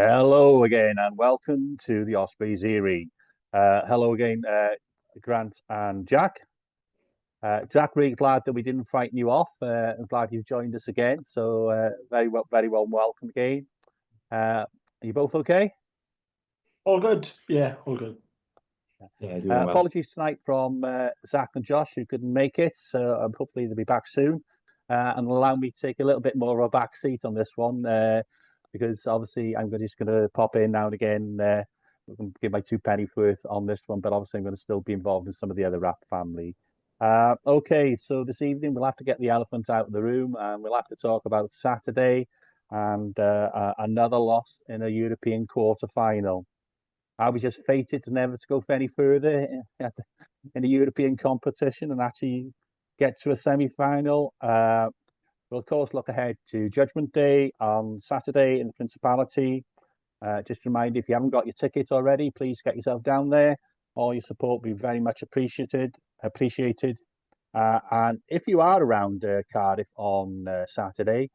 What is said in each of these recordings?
Hello again, and welcome to the Ospreys Eyrie. Hello again, Grant and Jack. Jack, really glad that we didn't frighten you off. I'm glad you've joined us again. So very well welcome again. Are you both okay? All good. Yeah, all good. Yeah, doing well. Apologies tonight from Zach and Josh who couldn't make it. So hopefully they'll be back soon. And allow me to take a little bit more of a back seat on this one because obviously I'm just going to pop in now and again. Give my two penny worth on this one, but obviously I'm going to still be involved in some of the other rap family. Okay, so this evening we'll have to get the elephant out of the room and we'll have to talk about Saturday and another loss in a European quarter final. I was just fated to never to go any further in the European competition and actually get to a semi-final. We'll of course look ahead to Judgement Day on Saturday in the Principality. Just remind you, if you haven't got your ticket already, please get yourself down there. All your support will be very much appreciated. And if you are around Cardiff on Saturday,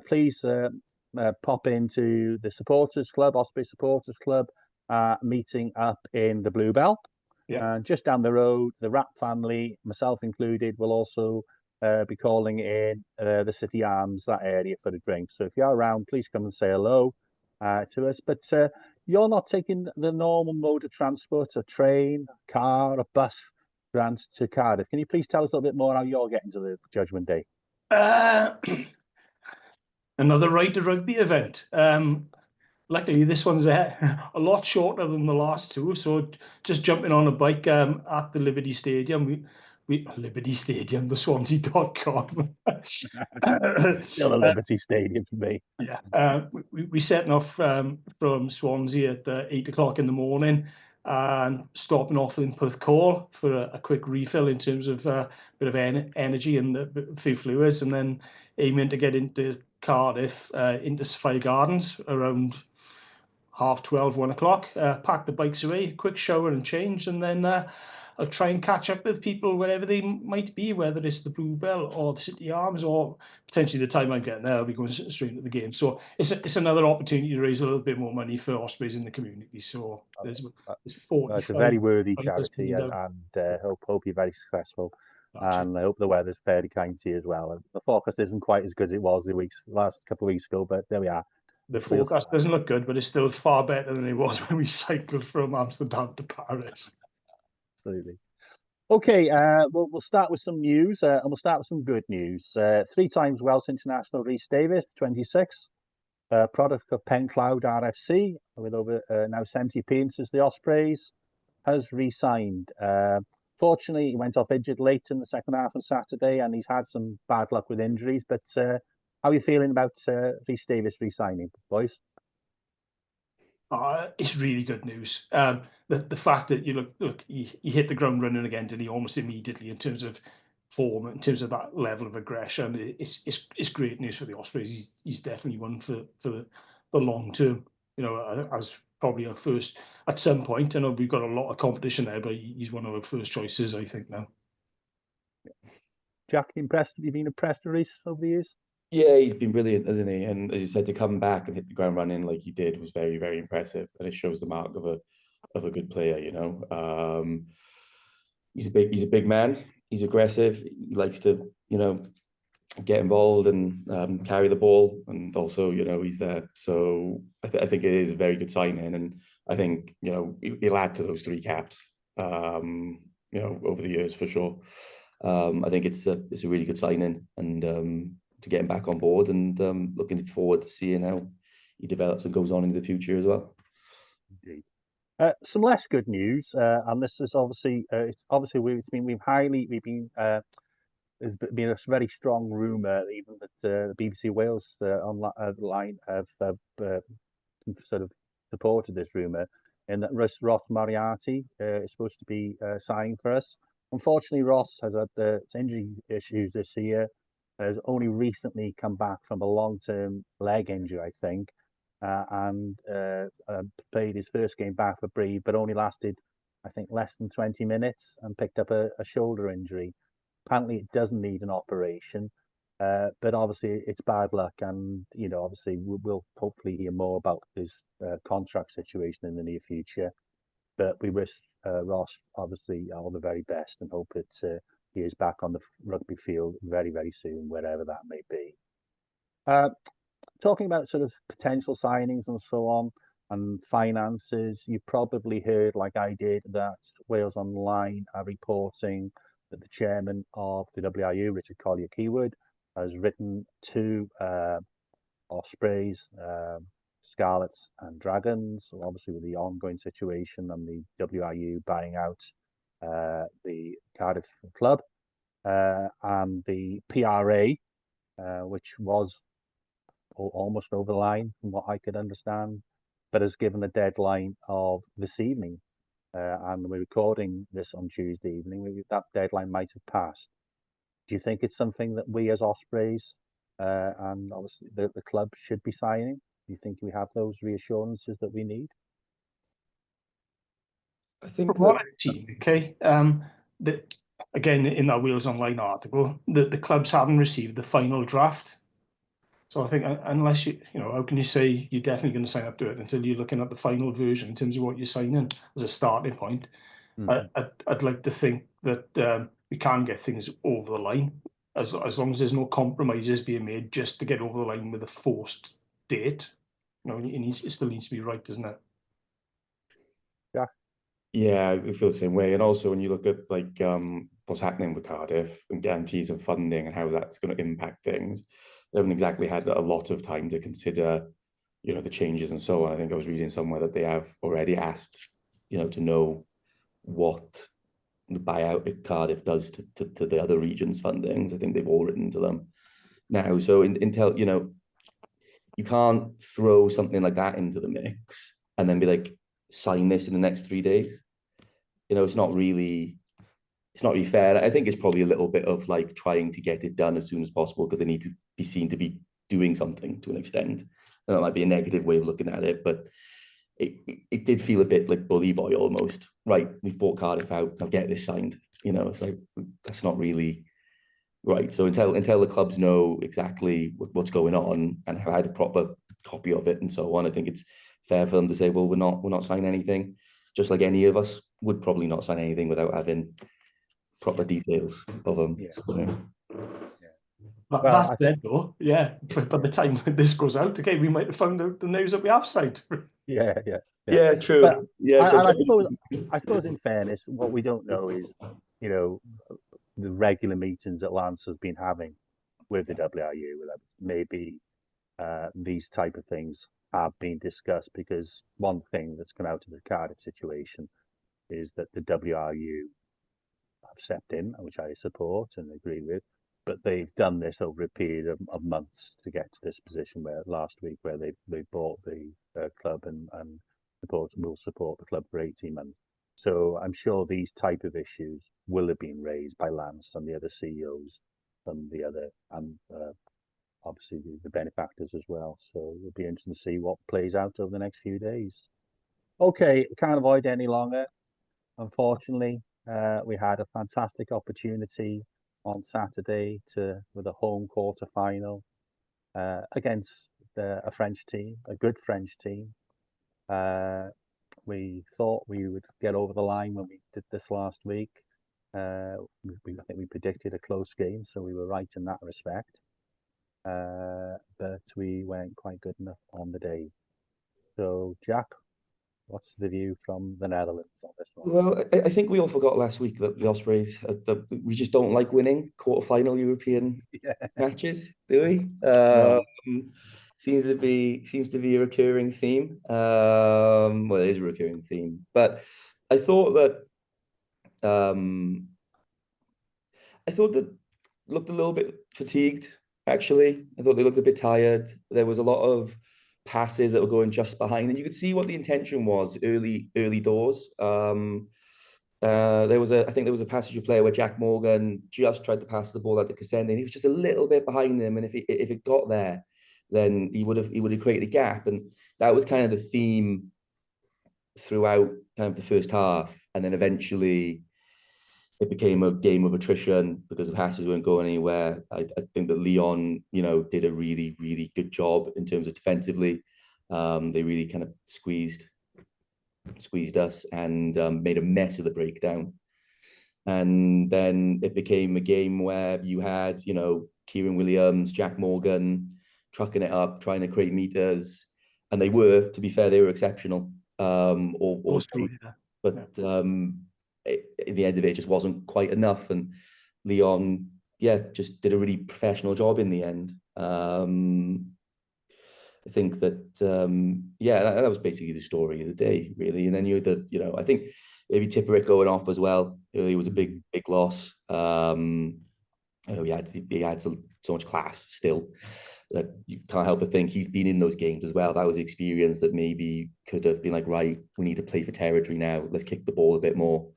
please pop into the Supporters Club, Osprey Supporters Club, meeting up in the Bluebell. Yeah. Just down the road, the Rap family, myself included, will also be calling in the City Arms, that area, for a drink. So if you're around, please come and say hello to us. But you're not taking the normal mode of transport, a train, a car, a bus, Grant, to Cardiff. Can you please tell us a little bit more how you're getting to the Judgement Day? Another Right to Rugby event. Luckily, this one's a lot shorter than the last two. So just jumping on a bike at the Liberty Stadium. Liberty Stadium, the Swansea.com. Still a Liberty Stadium for me. Yeah. We setting off from Swansea at 8 o'clock in the morning and stopping off in Porthcawl for a quick refill in terms of a bit of energy and a few fluids, and then aiming to get into Cardiff, into Sapphire Gardens around 12:30, 1 o'clock. Pack the bikes away, quick shower and change, and then I'll try and catch up with people wherever they might be, whether it's the Bluebell or the City Arms, or potentially the time I'm getting there, I'll be going straight into the game. So it's another opportunity to raise a little bit more money for Ospreys in the community. So there's 45. It's a very worthy charity, and hope you're very successful. And I hope the weather's fairly kind to you as well. The forecast isn't quite as good as it was the last couple of weeks ago, but there we are. The forecast doesn't look good, but it's still far better than it was when we cycled from Amsterdam to Paris. Absolutely. Okay, we'll start with some news, and we'll start with some good news. Three times Welsh international Rhys Davies, 26, product of Pencloud RFC, with over now 70 appearances, the Ospreys, has re-signed. Fortunately, he went off injured late in the second half on Saturday, and he's had some bad luck with injuries. But how are you feeling about Rhys Davies re-signing, boys? It's really good news. The fact that he hit the ground running again, did he, almost immediately, in terms of form, in terms of that level of aggression, it's great news for the Ospreys. He's definitely one for the long term. As probably our first at some point. I know we've got a lot of competition there, but he's one of our first choices, I think, now. Jack, impressed? Have you been impressed with Rhys over the years? Yeah, he's been brilliant, hasn't he? And as you said, to come back and hit the ground running like he did was very, very impressive, and it shows the mark of a good player. He's a big man. He's aggressive. He likes to get involved and carry the ball, and also he's there. So I think it is a very good signing, and I think he'll add to those three caps. Over the years for sure. I think it's a really good signing, and to get him back on board, and looking forward to seeing how he develops and goes on into the future as well. Indeed. Some less good news, and this is obviously there's been a very strong rumour, even that the BBC Wales online have sort of supported this rumour, and that Ross Moriarty is supposed to be signing for us. Unfortunately, Ross has had injury issues this year. Has only recently come back from a long-term leg injury, I think, and played his first game back for Bree, but only lasted, I think, less than 20 minutes and picked up a shoulder injury. Apparently, it doesn't need an operation. But obviously it's bad luck, and obviously we'll hopefully hear more about his contract situation in the near future. But we wish Ross obviously all the very best, and hope that he is back on the rugby field very, very soon, wherever that may be. Uh, Talking about sort of potential signings and so on, and finances, you probably heard, like I did, that Wales Online are reporting that the chairman of the WRU, Richard Collier-Keywood, has written to Ospreys, Scarlets and Dragons, so obviously with the ongoing situation and the WRU buying out the Cardiff club, and the PRA, which was almost over the line from what I could understand, but has given a deadline of this evening. And we're recording this on Tuesday evening. That deadline might have passed. Do you think it's something that we as Ospreys and obviously the club should be signing? Do you think we have those reassurances that we need? I think From what I've seen, okay, that again in that Wales Online article, the clubs haven't received the final draft. So I think unless how can you say you're definitely going to sign up to it until you're looking at the final version in terms of what you're signing as a starting point? I'd like to think that we can get things over the line as long as there's no compromises being made just to get over the line with a forced date. It still needs to be right, doesn't it? Yeah. Yeah, I feel the same way. And also when you look at what's happening with Cardiff and guarantees of funding and how that's going to impact things, they haven't exactly had a lot of time to consider, the changes and so on. I think I was reading somewhere that they have already asked, to know what the buyout at Cardiff does to the other regions' fundings. I think they've all written to them now. So until, you can't throw something like that into the mix and then be like, sign this in the next 3 days. It's not really fair. I think it's probably a little bit of like trying to get it done as soon as possible because they need to be seen to be doing something to an extent. And that might be a negative way of looking at it, but it did feel a bit like bully boy almost. Right, we've bought Cardiff out, now get this signed. It's like, that's not really right. So until the clubs know exactly what's going on and have had a proper copy of it and so on, I think it's fair for them to say, well, we're not signing anything, just like any of us would probably not sign anything without having proper details of them. Yeah. So, But that said, though, yeah, by the time this goes out, okay, we might have found out the news that we have signed. Yeah, true. But, yeah, and I suppose in fairness, what we don't know is, the regular meetings that Lance has been having with the WRU. Maybe these type of things have been discussed, because one thing that's come out of the Cardiff situation is that the WRU have stepped in, which I support and agree with, but they've done this over a period of months to get to this position where last week where they bought the club and will support the club for 18 months. So I'm sure these type of issues will have been raised by Lance and the other CEOs and the other, and obviously the benefactors as well. So it'll be interesting to see what plays out over the next few days. Okay, can't avoid any longer. Unfortunately, we had a fantastic opportunity on Saturday with a home quarter final against a French team, a good French team. We thought we would get over the line when we did this last week. I think we predicted a close game, so we were right in that respect. But we weren't quite good enough on the day. So, Jack, what's the view from the Netherlands on this one? Well, I think we all forgot last week that the Ospreys, we just don't like winning quarterfinal European matches, do we? No. Seems to be a recurring theme. Well, it is a recurring theme, but I thought that looked a little bit fatigued. Actually, I thought they looked a bit tired. There was a lot of passes that were going just behind, and you could see what the intention was early doors. I think there was a passage of play where Jack Morgan just tried to pass the ball out to Cassende, and he was just a little bit behind them. And if it got there, then he would have created a gap, and that was kind of the theme throughout kind of the first half. And then eventually, it became a game of attrition because the passes weren't going anywhere. I think that Lyon, did a really, really good job in terms of defensively. They really kind of squeezed us and made a mess of the breakdown. And then it became a game where you had, Kieran Williams, Jack Morgan trucking it up, trying to create meters. And they were, to be fair, they were exceptional. But in the end of it, it just wasn't quite enough. And Lyon, just did a really professional job in the end. I think that, that was basically the story of the day, really. And then you had I think maybe Tipperick going off as well. It was a big loss. He had so much class still that you can't help but think he's been in those games as well. That was experience that maybe could have been like, right, we need to play for territory now. Let's kick the ball a bit more.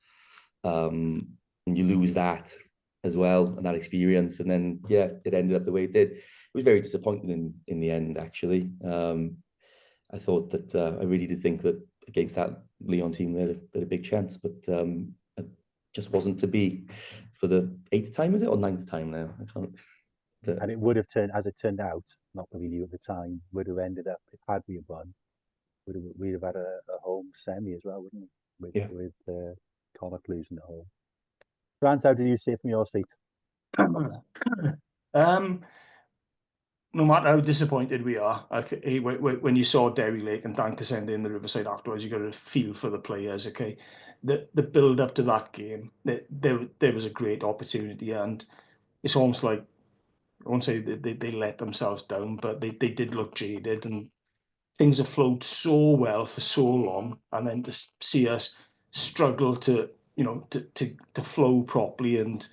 And you lose that as well, and that experience. And then, it ended up the way it did. It was very disappointing in the end, actually. I thought that I really did think that against that Lyon team, they had a big chance, but it just wasn't to be for the 8th time, is it, or 9th time now? I can't. And it would have turned, as it turned out, not that we knew at the time, would have ended up, if had we won, we'd have had a home semi as well, wouldn't we? With Connacht losing at home. Franz, how did you see it from your seat? No matter how disappointed we are, when you saw Derry Lake and Dan Cassenda in the Riverside afterwards, you got to feel for the players. Okay, the build up to that game, there was a great opportunity, and it's almost like, I won't say they let themselves down, but they did look jaded, and things have flowed so well for so long, and then to see us struggle to flow properly. And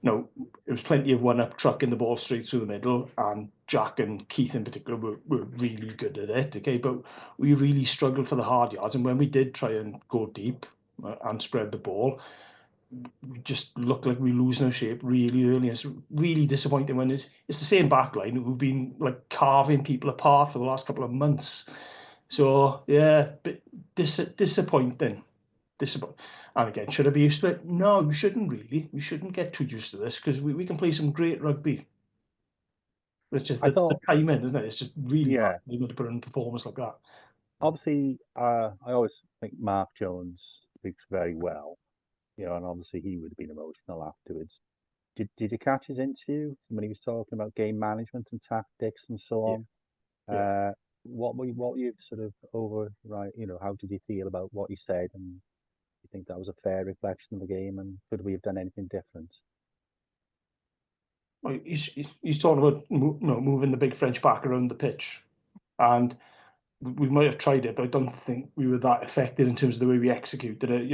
there was plenty of one-up trucking the ball straight through the middle, and Jack and Keith in particular were really good at it. Okay, but we really struggled for the hard yards, and when we did try and go deep and spread the ball, we just looked like we were losing our shape really early. It's really disappointing when it's the same back line who've been like carving people apart for the last couple of months. So but disappointing. And again, should I be used to it? No, we shouldn't really. We shouldn't get too used to this, because we can play some great rugby. It's just the timing, isn't it? It's just really hard to put in a performance like that. Obviously, I always think Mark Jones speaks very well, and obviously he would have been emotional afterwards. Did you catch his interview when he was talking about game management and tactics and so on? What were you sort of how did you feel about what he said, and you think that was a fair reflection of the game, and could we have done anything different? Well, he's talking about moving the big French back around the pitch, and we might have tried it, but I don't think we were that effective in terms of the way we executed it.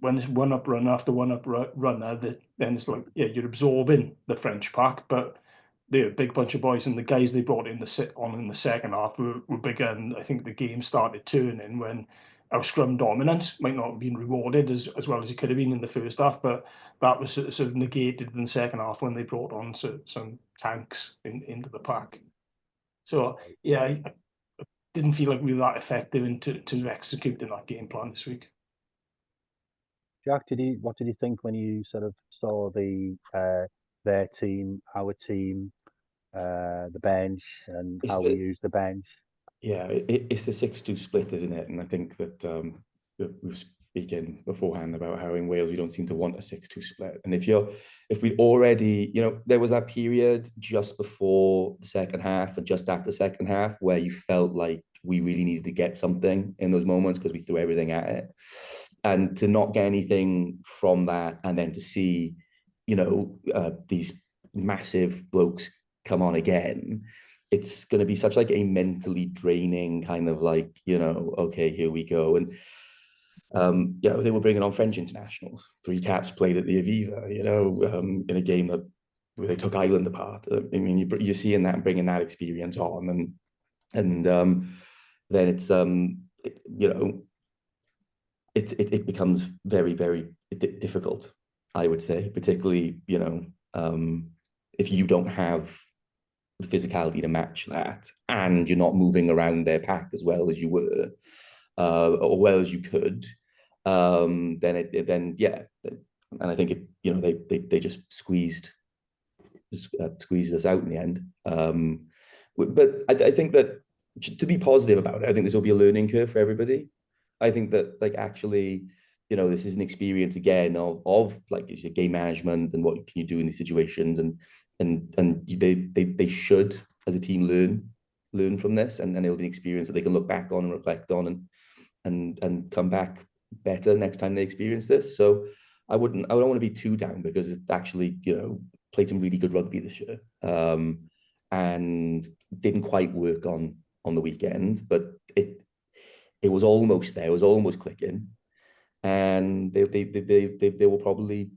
When it's one up run after one up runner, then it's like, you're absorbing the French pack, but they're a big bunch of boys, and the guys they brought in the second half were bigger, and I think the game started turning when our scrum dominance might not have been rewarded as well as it could have been in the first half, but that was sort of negated in the second half when they brought on some tanks into the pack. So I didn't feel like we were that effective to executing that game plan this week. Jack, what did you think when you sort of saw their team, our team, the bench, and how we use the bench? Yeah, it's the 6-2 split, isn't it? And I think that we were speaking beforehand about how in Wales we don't seem to want a 6-2 split. And if we'd already, there was that period just before the second half and just after the second half where you felt like we really needed to get something in those moments because we threw everything at it. And to not get anything from that, and then to see, these massive blokes come on again, it's going to be such like a mentally draining kind of like, okay, here we go. And they were bringing on French internationals. 3 caps played at the Aviva, in a game where they took Ireland apart. I mean, you're seeing that and bringing that experience on, and then it's it becomes very, very difficult, I would say, particularly, if you don't have the physicality to match that, and you're not moving around their pack as well as you were, or well as you could. then yeah, and I think they just squeezed us out in the end. But I think that to be positive about it, I think this will be a learning curve for everybody. I think that actually, this is an experience again of like game management and what can you do in these situations, and they should as a team learn from this, and it'll be an experience that they can look back on and reflect on and come back better next time they experience this. So I don't want to be too down, because it actually, played some really good rugby this year, and didn't quite work on the weekend, but it was almost there, it was almost clicking, and they will probably,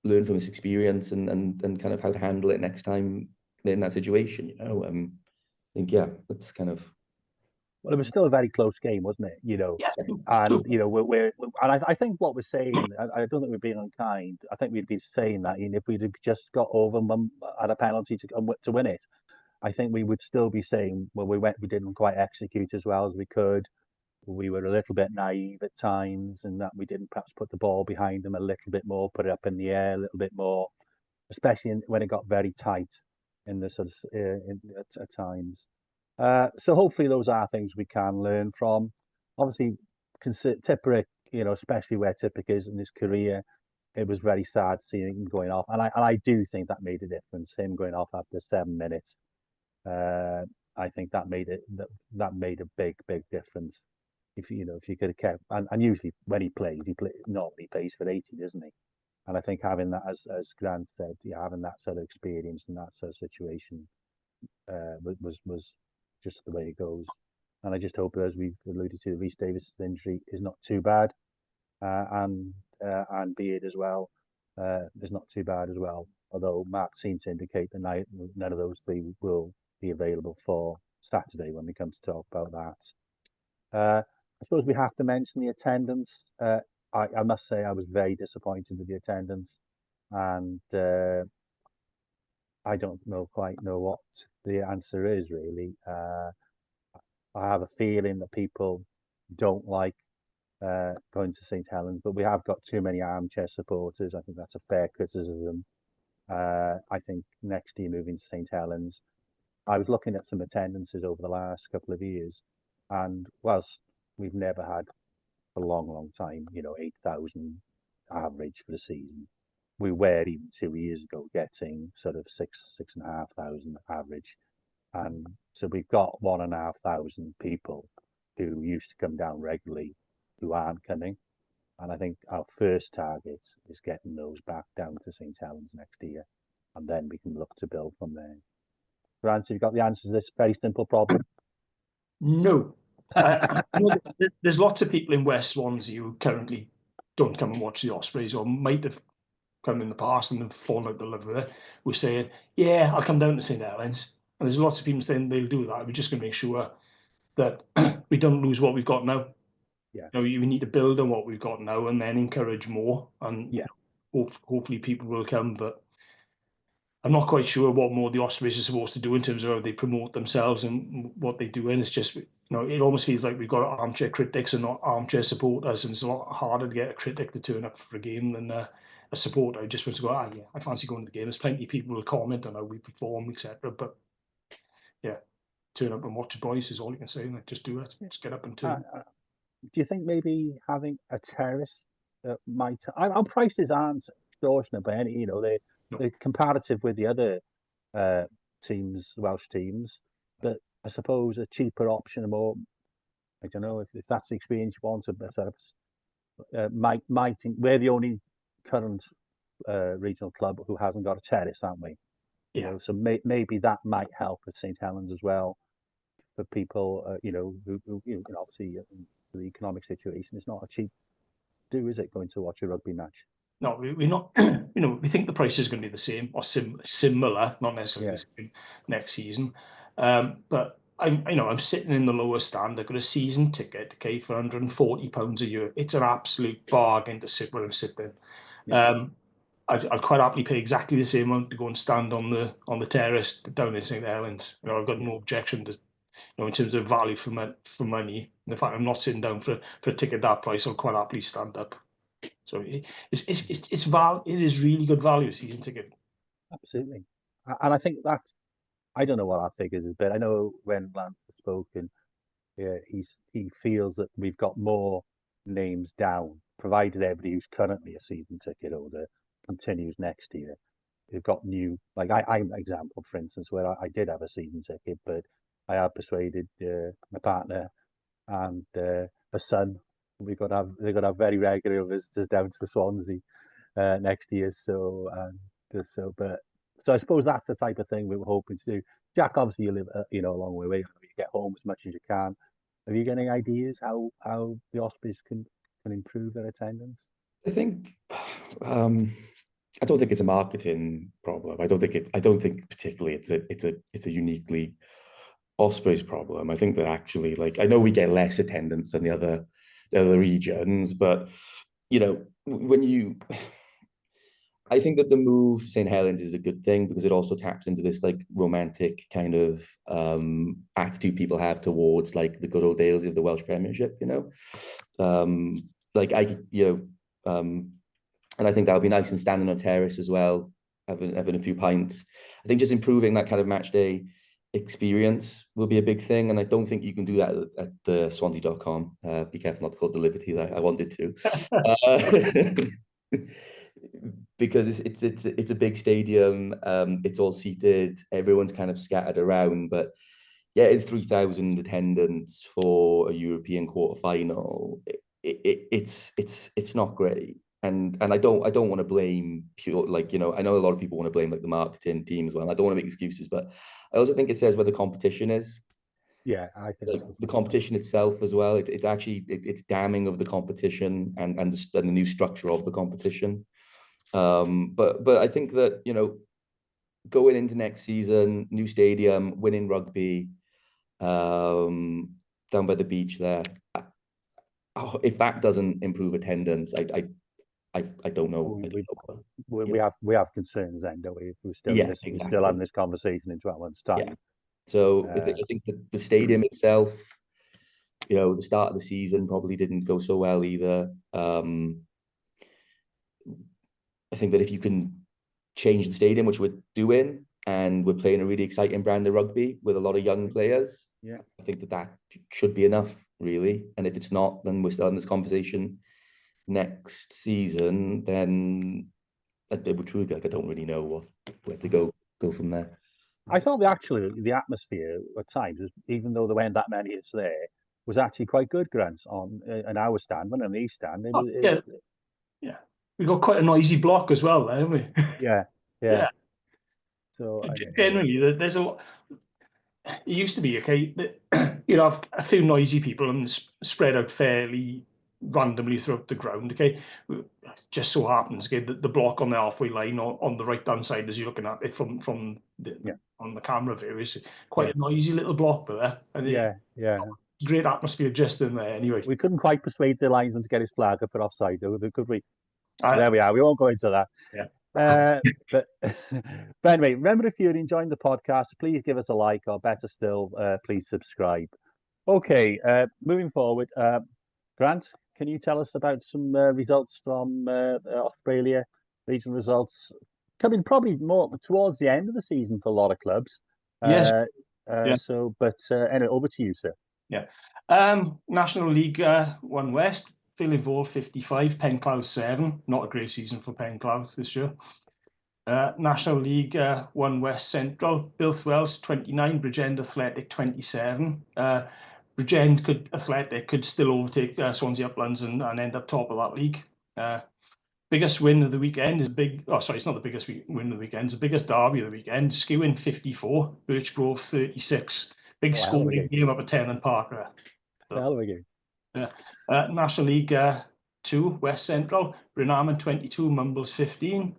learn from this experience and kind of how to handle it next time they're in that situation. I think, yeah, that's kind of. Well, it was still a very close game, wasn't it? Yeah. And I think what we're saying, I don't think we're being unkind. I think we'd be saying that, if we'd just got over them at a penalty to win it, I think we would still be saying, well, we didn't quite execute as well as we could. We were a little bit naive at times, and that we didn't perhaps put the ball behind them a little bit more, put it up in the air a little bit more, especially when it got very tight in the sort of at times. So hopefully those are things we can learn from. Obviously, Tipperick, especially where Tipperick is in his career, it was very sad seeing him going off, and I do think that made a difference. Him going off after 7 minutes, I think that made a big difference. If you could have kept, and usually when he normally plays for 80, doesn't he? And I think having that, as Grant said, having that sort of experience and that sort of situation was just the way it goes. And I just hope, as we've alluded to, Rhys Davis' injury is not too bad, and Beard as well is not too bad as well. Although Mark seemed to indicate that none of those three will be available for Saturday when we come to talk about that. I suppose we have to mention the attendance. I must say I was very disappointed with the attendance, and I don't quite know what the answer is, really. I have a feeling that people don't like going to St Helens, but we have got too many armchair supporters. I think that's a fair criticism. I think next year moving to St Helens, I was looking at some attendances over the last couple of years, and whilst we've never had for a long time, 8,000 average for the season, we were even 2 years ago getting sort of 6,500 average. And so we've got 1,500 people who used to come down regularly who aren't coming. And I think our first target is getting those back down to St Helens next year. And then we can look to build from there. Grant, have you got the answer to this very simple problem? No. There's lots of people in West Swansea who currently don't come and watch the Ospreys, or might have come in the past and have fallen out of love with it, who are saying, yeah, I'll come down to St Helens. And there's lots of people saying they'll do that. We're just going to make sure that we don't lose what we've got now. Yeah. We need to build on what we've got now and then encourage more. And yeah, hopefully people will come. But I'm not quite sure what more the Ospreys are supposed to do in terms of how they promote themselves and what they do. And it's just, it almost feels like we've got armchair critics and not armchair supporters. And it's a lot harder to get a critic to turn up for a game than a supporter who just wants to go, yeah, I fancy going to the game. There's plenty of people who will comment on how we perform, etc. But yeah, turn up and watch the boys is all you can say. Like, just do it. Just get up and turn. Do you think maybe having a terrace might? Our prices aren't extortionate by any. They're comparative with the other teams, Welsh teams. But I suppose a cheaper option, more. I don't know if that's the experience you want. Might we're the only current regional club who hasn't got a terrace, aren't we? Yeah. So maybe that might help at St Helens as well, for people, who obviously the economic situation is not a cheap do, is it, going to watch a rugby match? No, we're not. We think the price is going to be the same or similar, not necessarily the same next season. But I'm sitting in the lower stand. I've got a season ticket, okay, for £140 a year. It's an absolute bargain to sit where I'm sitting. Yeah. I'd quite happily pay exactly the same amount to go and stand on the terrace down in St Helens. I've got no objection to, in terms of value for money. And the fact I'm not sitting down for a ticket that price, I'll quite happily stand up. So it is really good value, season ticket. Absolutely. And I think that, I don't know what our figures is, but I know when Lance has spoken, he feels that we've got more names down, provided everybody who's currently a season ticket holder continues next year. We've got new, like I'm an example, for instance, where I did have a season ticket, but I have persuaded my partner and a son. They've got to have very regular visitors down to Swansea next year. So I suppose that's the type of thing we were hoping to do. Jack, obviously you live a long way away. You get home as much as you can. Have you got any ideas how the Ospreys can improve their attendance? I think I don't think it's a marketing problem. I don't think particularly it's a uniquely Ospreys problem. I think that actually, like, I know we get less attendance than the other regions, but I think that the move to St. Helens is a good thing because it also taps into this like romantic kind of attitude people have towards like the good old days of the Welsh Premiership, and I think that would be nice, and standing on terrace as well, having a few pints. I think just improving that kind of match day experience will be a big thing, and I don't think you can do that at the Swansea.com. Be careful not to call the liberty that I wanted to. Because it's a big stadium, it's all seated, everyone's kind of scattered around, but getting 3,000 attendance for a European quarterfinal, it's not great. And I don't want to blame pure, like, I know a lot of people want to blame like the marketing team as well. I don't want to make excuses, but I also think it says where the competition is. Yeah, I think like the competition itself as well. It's actually it's damning of the competition and the new structure of the competition. But I think that going into next season, new stadium, winning rugby, down by the beach there. If that doesn't improve attendance, I don't know. We have concerns then, don't we? We're still having this conversation in 12 months' time. Yeah. So I think the stadium itself, the start of the season probably didn't go so well either. I think that if you can change the stadium, which we're doing, and we're playing a really exciting brand of rugby with a lot of young players, I think that should be enough, really. And if it's not, then we're still in this conversation next season. Then it would truly be like I don't really know where to go from there. I thought the atmosphere at times, even though there weren't that many of us there, was actually quite good, Grant, on an our stand, and an East stand. Yeah. We got quite a noisy block as well, haven't we? Yeah. So generally, there's a lot. It used to be okay. You'd have a few noisy people and spread out fairly randomly throughout the ground. Okay, just so happens, okay, the block on the halfway line on the right hand side as you're looking at it from on the camera view is quite a noisy little block there. And great atmosphere just in there. Anyway, we couldn't quite persuade the linesman to get his flag up for offside, though, could we? There we are. We won't go into that. But anyway, remember, if you're enjoying the podcast, please give us a like, or better still, please subscribe. Okay, moving forward, Grant, can you tell us about some results from Australia, regional results coming probably more towards the end of the season for a lot of clubs? Yes. So, but anyway, over to you, sir. Yeah. National League 1 West. Philly 55, Penclough 7. Not a great season for Penclough this year. National League 1 West Central. Builth Wells 29, Bridgend Athletic 27. Bridgend Athletic could still overtake Swansea Uplands and end up top of that league. Biggest win of the weekend is it's not the biggest win of the weekend. It's the biggest derby of the weekend. Skewing 54, Birchgrove 36. Big scoring game up at 10 and Parker. Hell of a game. National League 2 West Central. Brenhaman 22, Mumbles 15.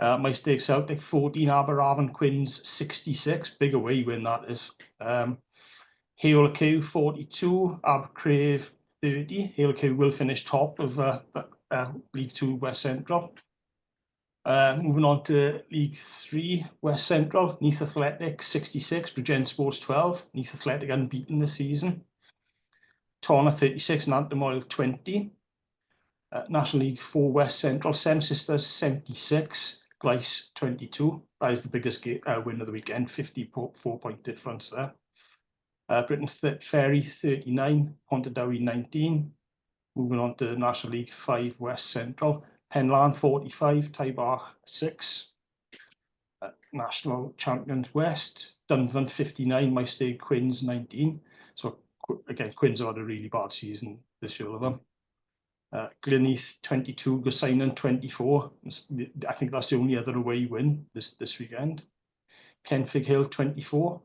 Maesteg Celtic 14, Aberravon Quins 66. Big away win that is. Hale 42, Abercrave 30. Hale will finish top of League 2 West Central. Moving on to League 3 West Central. Neath Athletic 66, Bridgend Sports 12. Neath Athletic unbeaten this season. Tonna 36, Nantymoil 20. National League 4 West Central, Sem Sisters 76, Gleis 22. That is the biggest win of the weekend, 54-point difference there. Britain Ferry 39, Pontardawe 19. Moving on to National League 5 West Central, Penlan 45, Taibach 6. National Champions West, Dunvan 59, Maesteg Quins 19. So again, Quins have had a really bad season this year of them. Glynneath 22, Gosainen 24. I think that's the only other away win this weekend. Kenfig Hill 24,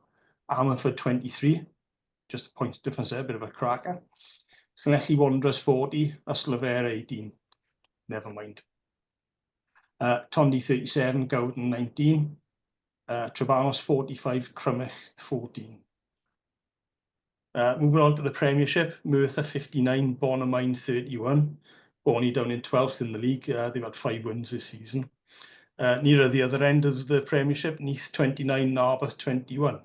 Ammerford 23. Just a point difference there, a bit of a cracker. Llanelli Wanderers 40, Ystalyfera 18. Never mind. Tondi 37, Gowden 19. Trebanos 45, Crymych 14. Moving on to the Premiership, Merthyr 59, Bonamine 31. Bonnie down in 12th in the league. They've had 5 wins this season. Nearer the other end of the Premiership, Neath 29, Narberth 21.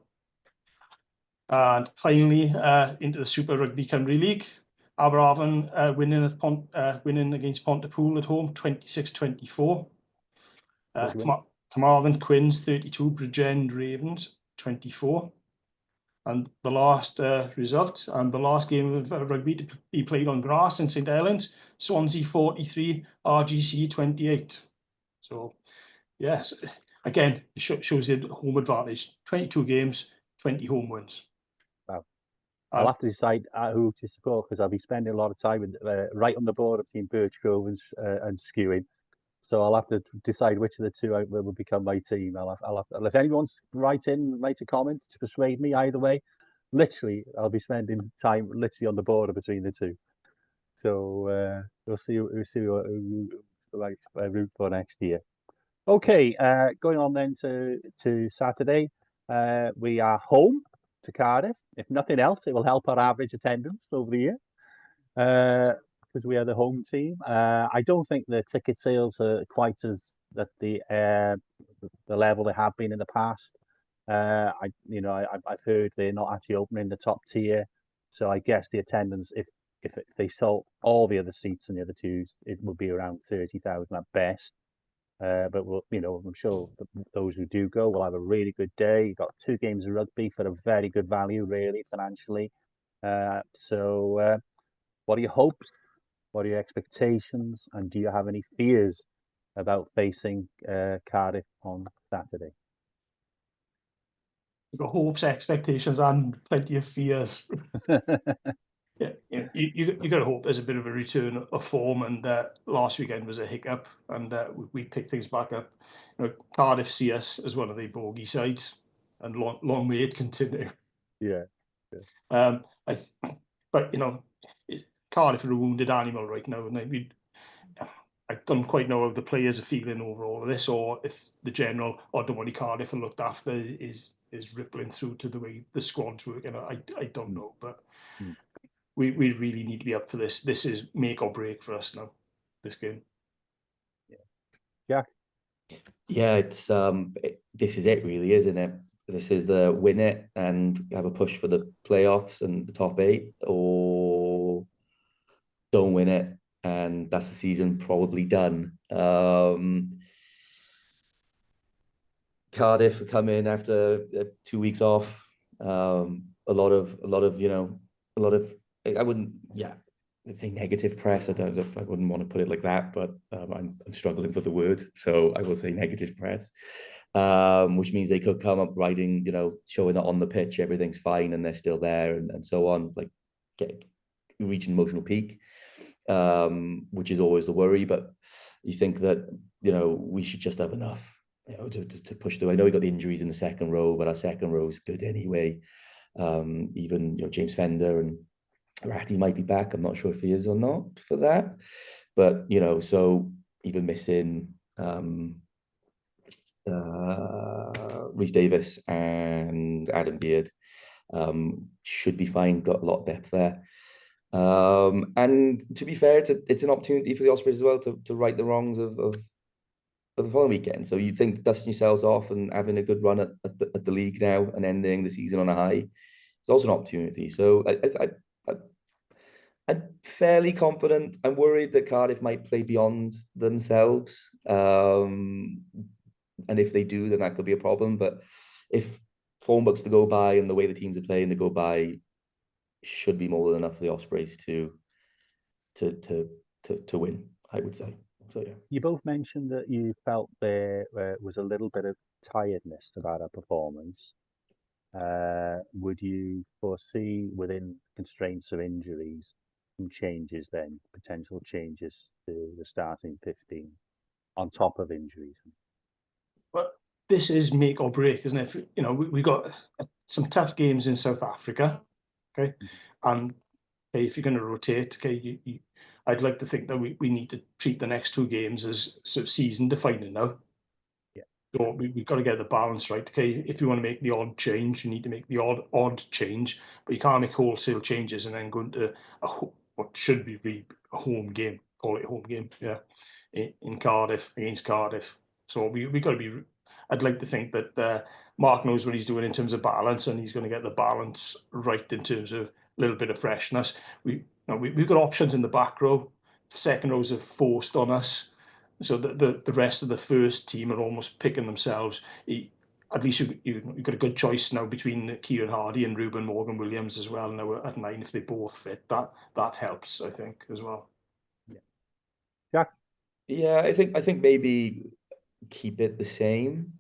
And finally, into the Super Rugby Cymru League, Aberafon winning against Pontypool at home, 26-24. Carmarthen Quins 32, Bridgend Ravens 24. And the last result and the last game of rugby to be played on grass in St Helens, Swansea 43, RGC 28. So, yes, again, it shows the home advantage. 22 games, 20 home wins. Wow. I'll have to decide who to support because I'll be spending a lot of time with, right on the border between Birchgrove and Skewing. So I'll have to decide which of the two will become my team. I'll have, if anyone's write a comment to persuade me either way, literally, I'll be spending time literally on the border between the two. So we'll see who I root for next year. Okay, going on then to Saturday. We are home to Cardiff. If nothing else, it will help our average attendance over the year. Because we are the home team. I don't think the ticket sales are quite as at the level they have been in the past. I've heard they're not actually opening the top tier, so I guess the attendance, if they sold all the other seats in the other twos, it would be around 30,000 at best. But I'm sure those who do go will have a really good day. You've got 2 games of rugby for a very good value, really financially. So what are your hopes? What are your expectations? And do you have any fears about facing Cardiff on Saturday? We've got hopes, expectations, and plenty of fears. You got to hope there's a bit of a return of form. And last weekend was a hiccup, and we picked things back up. Cardiff see us as one of the bogey sides, and long may it continue. Yeah. But Cardiff are a wounded animal right now, and I don't quite know how the players are feeling over all of this, or if the general Odwani Cardiff are looked after is rippling through to the way the squad's working. I don't know, but we really need to be up for this. This is make or break for us now, this game. Yeah. Yeah, it's this is it really, isn't it? This is the win it and have a push for the playoffs and the top 8, or don't win it and that's the season probably done. Cardiff have come in after 2 weeks off. A lot of I wouldn't say negative press. I wouldn't want to put it like that, but I'm struggling for the word, so I will say negative press, which means they could come up riding, showing that on the pitch everything's fine and they're still there and so on, like reach an emotional peak, which is always the worry. But you think that we should just have enough to push through. I know we got the injuries in the second row, but our second row is good anyway. Even James Fender and Ratty might be back. I'm not sure if he is or not for that, but so even missing Rhys Davis and Adam Beard should be fine. Got a lot of depth there. And to be fair, it's an opportunity for the Ospreys as well to right the wrongs of the following weekend. So you think dusting yourselves off and having a good run at the league now and ending the season on a high, it's also an opportunity. So I'm fairly confident. I'm worried that Cardiff might play beyond themselves. And if they do, then that could be a problem. But if form books to go by and the way the teams are playing to go by, should be more than enough for the Ospreys to win, I would say. So yeah. You both mentioned that you felt there was a little bit of tiredness about our performance. Would you foresee, within constraints of injuries, some changes then, potential changes to the starting 15 on top of injuries? But this is make or break, isn't it? You know, we got some tough games in South Africa, okay? And okay, if you're going to rotate, okay, I'd like to think that we need to treat the next two games as sort of season defining now. Yeah. So we've got to get the balance right. Okay, if you want to make the odd change, you need to make the odd change, but you can't make wholesale changes and then go into what should be a home game, call it a home game, yeah, in Cardiff, against Cardiff. So we got to be. I'd like to think that Mark knows what he's doing in terms of balance, and he's going to get the balance right in terms of a little bit of freshness. We've got options in the back row. Second rows are forced on us, so the rest of the first team are almost picking themselves. At least you've got a good choice now between Kieran Hardy and Ruben Morgan-Williams as well. Now at 9, if they both fit, that helps, I think, as well. Yeah. Jack? Yeah, I think maybe keep it the same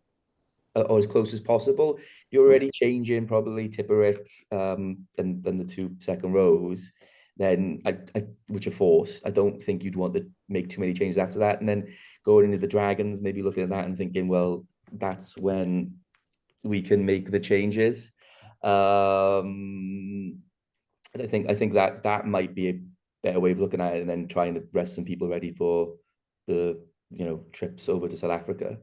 or as close as possible. You're already changing probably Tipperick and the two second rows, then which are forced. I don't think you'd want to make too many changes after that. And then going into the Dragons, maybe looking at that and thinking, well, that's when we can make the changes. I think that might be a better way of looking at it, and then trying to rest some people ready for the trips over to South Africa,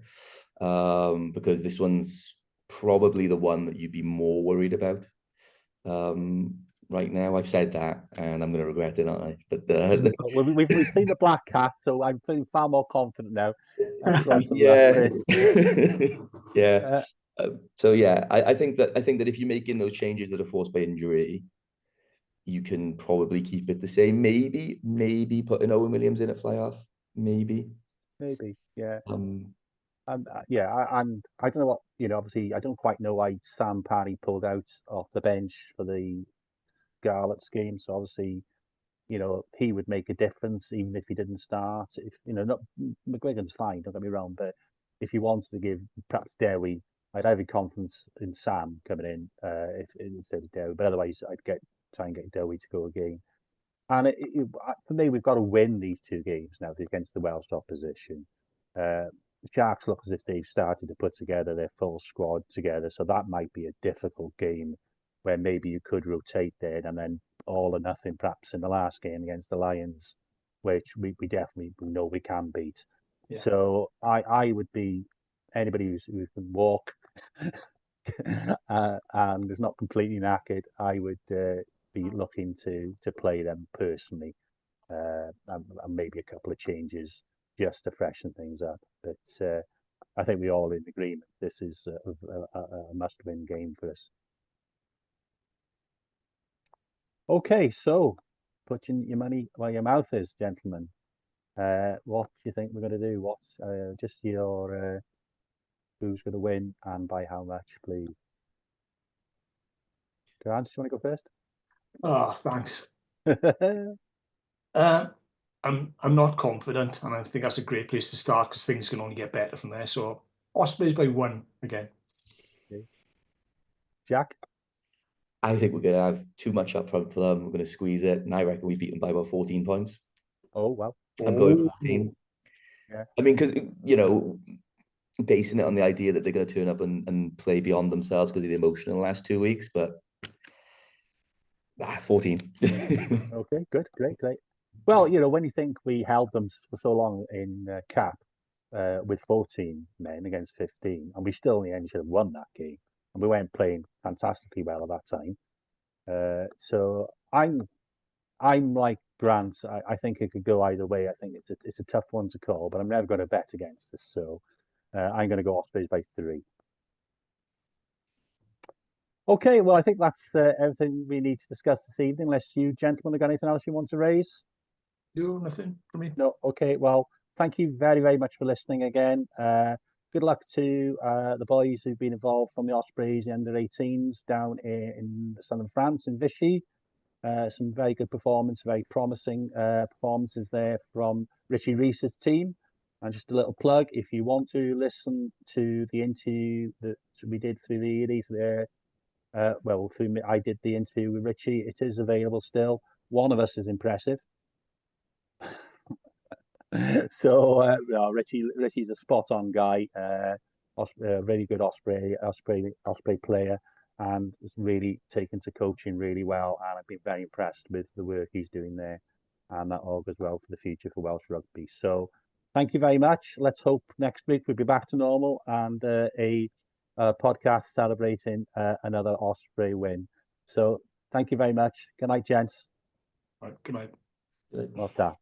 because this one's probably the one that you'd be more worried about right now. I've said that, and I'm going to regret it, aren't I? But we've seen the Black Cat, so I'm feeling far more confident now. Yeah, yeah. So yeah, I think that if you're making those changes that are forced by injury, you can probably keep it the same. Maybe put an Owen Williams in at fly half. Maybe, yeah. Yeah. And I don't know what, obviously I don't quite know why Sam Parry pulled out off the bench for the Scarlets game. So obviously, he would make a difference even if he didn't start. If not, McGuigan's fine, don't get me wrong, but if you wanted to give perhaps Dewi, I'd have confidence in Sam coming in if instead of Dewi. But otherwise, I'd try and get Dewi to go again. And for me, we've got to win these two games now against the Welsh opposition. The Sharks look as if they've started to put together their full squad together, so that might be a difficult game where maybe you could rotate there and then all or nothing perhaps in the last game against the Lions, which we definitely know we can beat. Yeah. So I would be anybody who can walk and is not completely knackered. I would be looking to play them personally, and maybe a couple of changes just to freshen things up. But I think we're all in agreement. This is a must-win game for us. Okay, so putting your money where your mouth is, gentlemen. What do you think we're going to do? What's just your who's going to win and by how much, please? Grant, do you want to go first? Oh, thanks. I'm not confident, and I think that's a great place to start because things can only get better from there. So Ospreys by 1 again. Okay. Jack? I think we're going to have too much up front for them. We're going to squeeze it, and I reckon we beat them by about 14 points. Oh, wow. I'm going 14. Yeah. I mean, because, basing it on the idea that they're going to turn up and play beyond themselves because of the emotion in the last 2 weeks, but 14. Okay, good, great. Well, when you think we held them for so long in cap with 14 men against 15, and we still in the end should have won that game, and we weren't playing fantastically well at that time. So I'm like Grant. I think it could go either way. I think it's a tough one to call, but I'm never going to bet against this. So I'm going to go Ospreys by 3. Okay, well, I think that's everything we need to discuss this evening, unless you gentlemen have got anything else you want to raise. No, nothing from me. No, okay, well, thank you very, very much for listening again. Good luck to the boys who've been involved from the Ospreys, the under-18s down in southern France, in Vichy. Some very good performance, very promising performances there from Richie Reese's team. And just a little plug, if you want to listen to the interview that we did through the Eyrie, through me, I did the interview with Richie. It is available still. One of us is impressive. So Richie's a spot-on guy, really good Osprey player, and has really taken to coaching really well. And I've been very impressed with the work he's doing there, and that augurs well for the future for Welsh rugby. So thank you very much. Let's hope next week we'll be back to normal and a podcast celebrating another Osprey win. So thank you very much. Good night, gents. Right, good night. Right. Well done.